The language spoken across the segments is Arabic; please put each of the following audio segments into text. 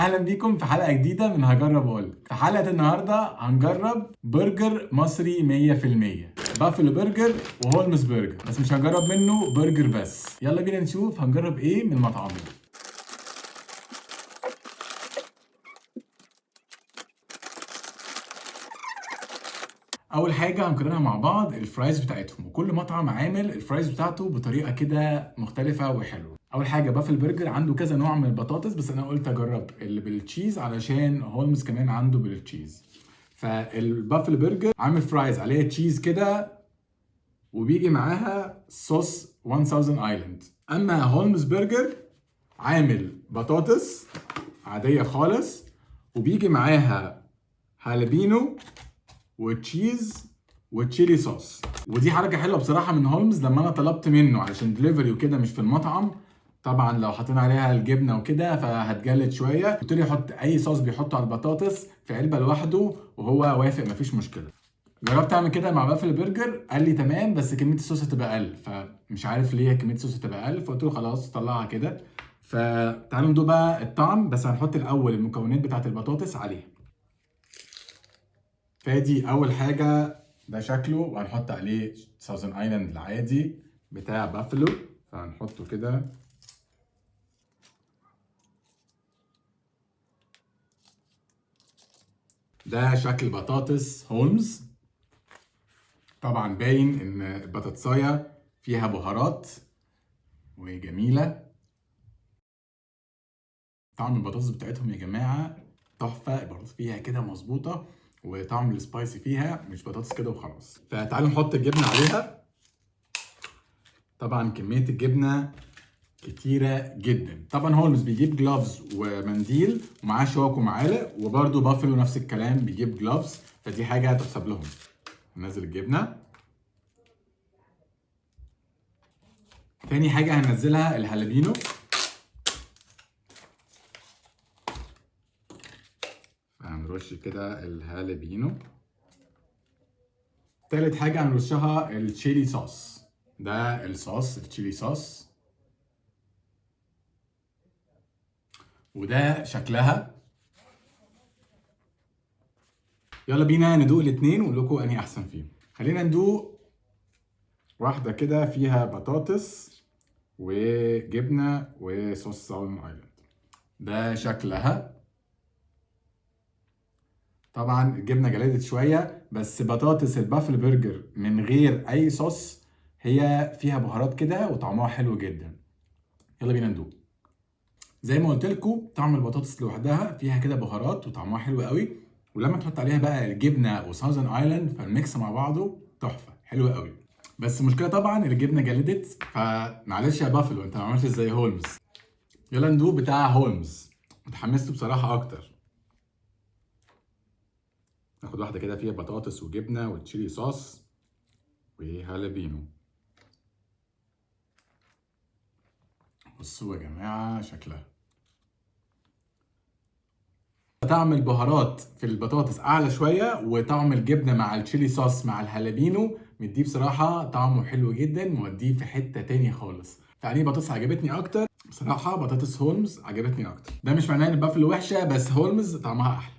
اهلا بيكم في حلقه جديده من هجرب اقول. في حلقه النهارده هنجرب برجر مصري 100%، بافلو برجر وهولمز برجر، بس مش هنجرب منه برجر بس. يلا بينا نشوف هنجرب ايه من المطعمين. اول حاجه هنقارنها مع بعض الفرايز بتاعتهم، وكل مطعم عامل الفرايز بتاعته بطريقه كده مختلفه وحلوه. اول حاجه بافل برجر عنده كذا نوع من البطاطس، بس انا قلت اجرب اللي بالتشيز علشان هولمز كمان عنده بالتشيز. فالبافل برجر عامل فرايز عليها تشيز كده، وبيجي معاها صوص 1000 ايلاند. اما هولمز برجر عامل بطاطس عاديه خالص، وبيجي معاها هالبينو وتشيز وتشيلي صوص. ودي حركه حلوه بصراحه من هولمز، لما انا طلبت منه علشان دليفري وكده مش في المطعم. طبعا لو حطينا عليها الجبنه وكده فهتجلد شويه، قلت له يحط اي صوص بيحطه على البطاطس في علبه لوحده، وهو وافق مفيش مشكله. جربت اعمل كده مع بافل برجر، قال لي تمام بس كميه الصوص هتبقى اقل، فمش عارف ليه كميه الصوص هتبقى اقل، فقلت له خلاص طلعها كده. فتعالوا ندوق بقى الطعم، بس هنحط الاول المكونات بتاعت البطاطس عليها. فادي اول حاجه، ده شكله، وهنحط عليه ساوزن ايلاند العادي بتاع بافلو، فهنحطه كده. ده شكل بطاطس هولمز. طبعا باين ان البطاطسايه فيها بهارات وجميله. طعم البطاطس بتاعتهم يا جماعه تحفه، البطاطس فيها كده مظبوطه، وطعم السبايسي فيها مش بطاطس كده وخلاص. فتعالوا نحط الجبنه عليها. طبعا كميه الجبنه كتيرة جدا. طبعا هولمز بيجيب جلافز ومنديل ومعاه شوك ومعالق، وبرده بافلو نفس الكلام بيجيب جلافز، فدي حاجة هتحسب لهم. هننزل الجبنة. تاني حاجة هننزلها الهالبينو. هنرش كده الهالبينو. تالت حاجة هنرشها التشيلي صوص. ده الصوص التشيلي صوص، وده شكلها. يلا بينا ندوق الاتنين ونقول لكم انهي احسن فيهم. خلينا ندوق واحدة كده فيها بطاطس وجبنة وصوص ساون ايلاند. ده شكلها. طبعا الجبنة جلدت شوية، بس بطاطس البافل برجر من غير اي صوص هي فيها بهارات كده وطعمها حلو جدا. يلا بينا ندوق. زي ما قلت لكم طعم البطاطس لوحدها فيها كده بهارات وطعمها حلو قوي، ولما تحط عليها بقى الجبنه وساوزن ايلاند فالميكس مع بعضه تحفه حلو قوي. بس المشكله طبعا الجبنه جلدت، فمعلش يا بافلو انت ما عملتش زي هولمز. يلا ندوق بتاع هولمز، متحمست بصراحه اكتر. ناخد واحده كده فيها بطاطس وجبنه وتشيلي صوص وهالبينو. بصوا يا جماعه شكلها. طعم البهارات في البطاطس اعلى شويه، وطعم الجبنه مع التشيلي صوص مع الهالبينو مديه بصراحه طعمه حلو جدا، موديه في حته تاني خالص. فعني بطاطس عجبتني اكتر بصراحه، بطاطس هولمز عجبتني اكتر. ده مش معناه ان بافلو وحشه، بس هولمز طعمها احلى.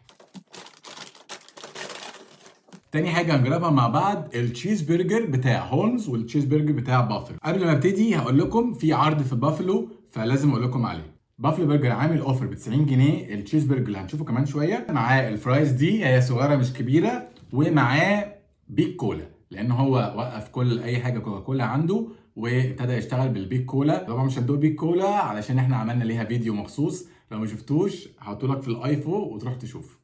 تاني حاجه هنجربها مع بعض التشيز برجر بتاع هولمز والتشيز برجر بتاع بافلو. قبل ما ابتدي هقول لكم في عرض في بافلو، فلازم اقول لكم عليه. بافلو برجر عامل اوفر ب 90 جنيه. التشيز برجر اللي هنشوفه كمان شويه معاه الفرايز دي، هي صغيره مش كبيره، ومعاه بيك كولا، لان هو وقف كل اي حاجه كوكا كولا عنده وابتدى يشتغل بالبيك كولا. طبعا مش هندوق بيك كولا علشان احنا عملنا ليها فيديو مخصوص، لو ما شفتوش هحطه لك في الايفو وتروح تشوفه.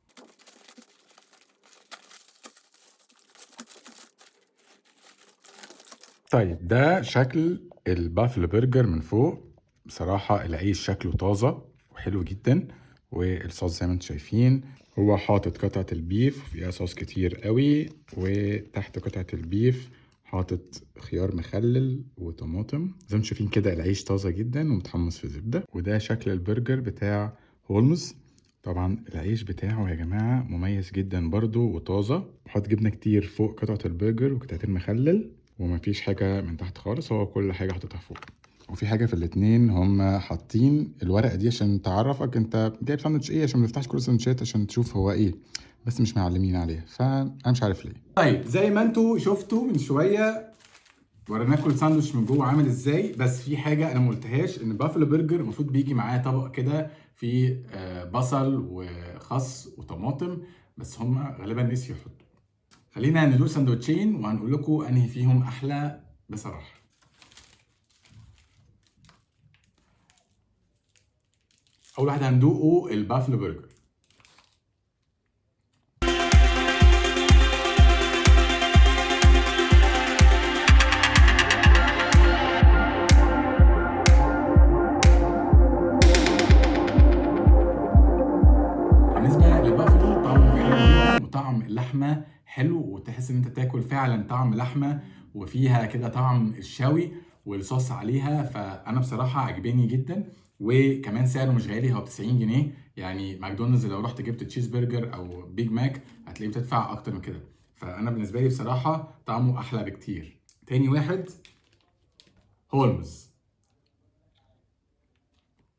طيب ده شكل البافلو برجر من فوق. بصراحة العيش شكله طازة وحلو جدا، والصوص زي ما انتم شايفين هو حاطط قطعة البيف فيها صوص كتير قوي، وتحت قطعة البيف حاطط خيار مخلل وطماطم. زي ما انتم شايفين كده العيش طازة جدا ومتحمص في زبدة. وده شكل البرجر بتاع هولمز. طبعا العيش بتاعه يا جماعة مميز جدا برضو وطازة، وحط جبنة كتير فوق قطعة البرجر وقطعتين مخلل، ومفيش حاجة من تحت خالص، هو كل حاجة حاططها فوق. وفي حاجه في الاتنين هم حاطين الورقه دي عشان تعرفك انت جايب ساندوتش ايه، عشان ما نفتحش كل الساندوتشات عشان تشوف هو ايه، بس مش معلمين عليها، فانا مش عارف ليه. طيب زي ما انتوا شفتوا من شويه وريناكم الساندوتش من جوه عامل ازاي، بس في حاجه انا ما قلتهاش، ان بافلو برجر المفروض بيجي معاه طبق كده فيه بصل وخس وطماطم، بس هم غالبا نسيوا يحطوا. خلينا ندوق ساندوتشين وهنقول لكم انهي فيهم احلى بصراحه. اول واحد هندوقه البافلو برجر. بالنسبه للبافلو طعمه حلو جدا، وطعم اللحمه حلو، وتحس ان انت تاكل فعلا طعم لحمه، وفيها كده طعم الشوي والصوص عليها، فانا بصراحه عجباني جدا. وكمان سعره مش غالي، هو ب 90 جنيه. يعني ماكدونالدز لو رحت جبت تشيز برجر او بيج ماك هتلاقيه بتدفع اكتر من كده، فانا بالنسبه لي بصراحه طعمه احلى بكتير. تاني واحد هولمز.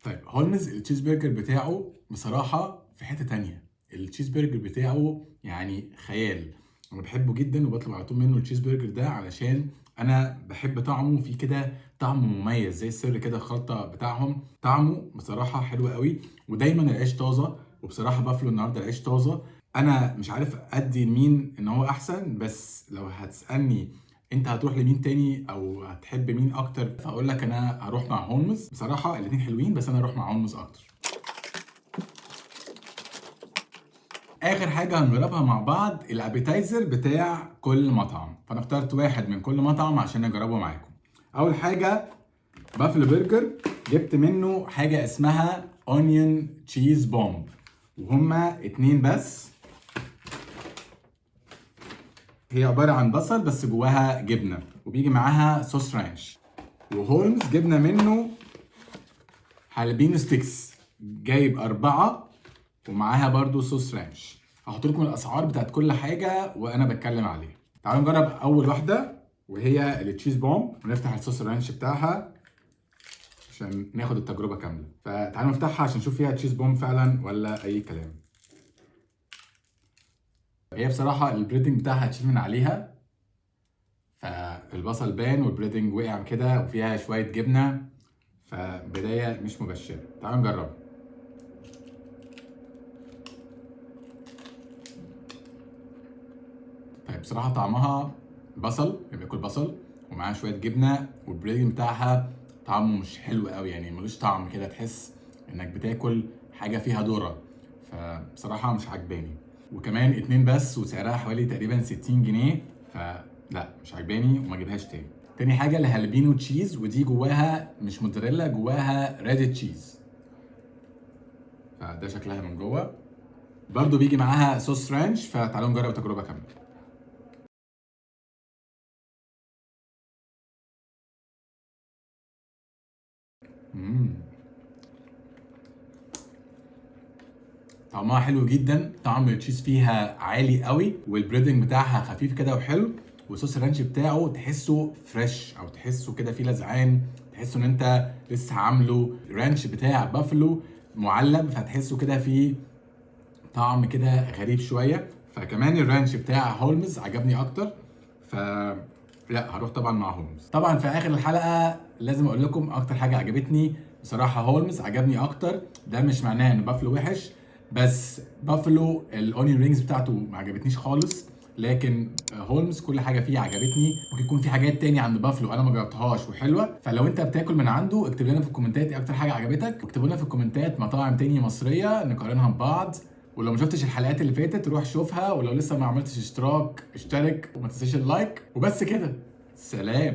طيب هولمز التشيز برجر بتاعه بصراحة في حتة تانية، التشيز برجر بتاعه يعني خيال. انا بحبه جدا وبطلب على طول منه التشيز برجر ده، علشان انا بحب طعمه، فيه كده طعم مميز زي السر كده، الخلطة بتاعهم طعمه بصراحة حلو قوي. ودايما العيش طازة، وبصراحة بافلو النهارده العيش طازة. انا مش عارف ادي لمين ان هو احسن، بس لو هتسألني انت هتروح لمين تاني او هتحب مين اكتر، فاقول لك انا هروح مع هولمز. بصراحه الاتنين حلوين، بس انا هروح مع هولمز اكتر. اخر حاجه هنجربها مع بعض الابيتايزر بتاع كل مطعم، فانا اخترت واحد من كل مطعم عشان اجربه معاكم. اول حاجه بافلو برجر، جبت منه حاجه اسمها اونيون تشيز بومب، وهما اتنين بس. هي عباره عن بصل بس جواها جبنه، وبيجي معاها صوص رانش. وهولمز جبنا منه حالبينو ستيكس، جايب 4 ومعاها برضو صوص رانش. هحط لكم الاسعار بتاعت كل حاجه وانا بتكلم عليها. تعالوا نجرب اول واحده وهي التشيز بومب، ونفتح الصوص الرانش بتاعها عشان ناخد التجربه كامله. فتعالوا نفتحها عشان نشوف فيها تشيز بومب فعلا ولا اي كلام. هي بصراحه البريدنج بتاعها هتشيل من عليها، فالبصل بان والبريدنج وقع كده وفيها شويه جبنه، فبدايه مش مبشره. تعالوا نجرب. طيب بصراحه طعمها بصل، بياكل بصل ومعاه شويه جبنه، والبريدنج بتاعها طعمه مش حلو قوي، يعني ملوش طعم كده، تحس انك بتاكل حاجه فيها ذره، فبصراحه مش عجباني. وكمان اتنين بس وسعرها حوالي تقريبا 60 جنيه، فلا مش عجباني وما اجيبهاش تاني. تاني حاجه الهالبينو تشيز، ودي جواها مش موتزاريلا، جواها ريد تشيز، فده شكلها من جوه. برضو بيجي معاها صوص رانش، فتعالوا نجرب تجربه كامله. طعمها حلو جدا، طعم التشيز فيها عالي قوي، والبريدنج بتاعها خفيف كده وحلو، وصوص الرانش بتاعه تحسه فريش، او تحسه كده فيه لزعان، تحسه ان انت لسه عامله. الرانش بتاع بافلو معلب، فتحسه كده فيه طعم كده غريب شويه. فكمان الرانش بتاع هولمز عجبني اكتر، ف لا هروح طبعا مع هولمز. طبعا في اخر الحلقه لازم اقول لكم اكتر حاجه عجبتني، بصراحه هولمز عجبني اكتر. ده مش معناه ان بافلو وحش، بس بافلو الاونيون رينجز بتاعته ما عجبتنيش خالص، لكن هولمز كل حاجه فيه عجبتني. ممكن يكون في حاجات تاني عند بافلو انا ما جربتهاش وحلوه، فلو انت بتاكل من عنده اكتب لنا في الكومنتات ايه اكتر حاجه عجبتك، واكتبوا لنا في الكومنتات مطاعم تاني مصريه نقارنها ببعض. ولو ما شفتش الحلقات اللي فاتت روح شوفها، ولو لسه ما عملتش اشتراك اشترك، وما تنساش اللايك. وبس كده، سلام.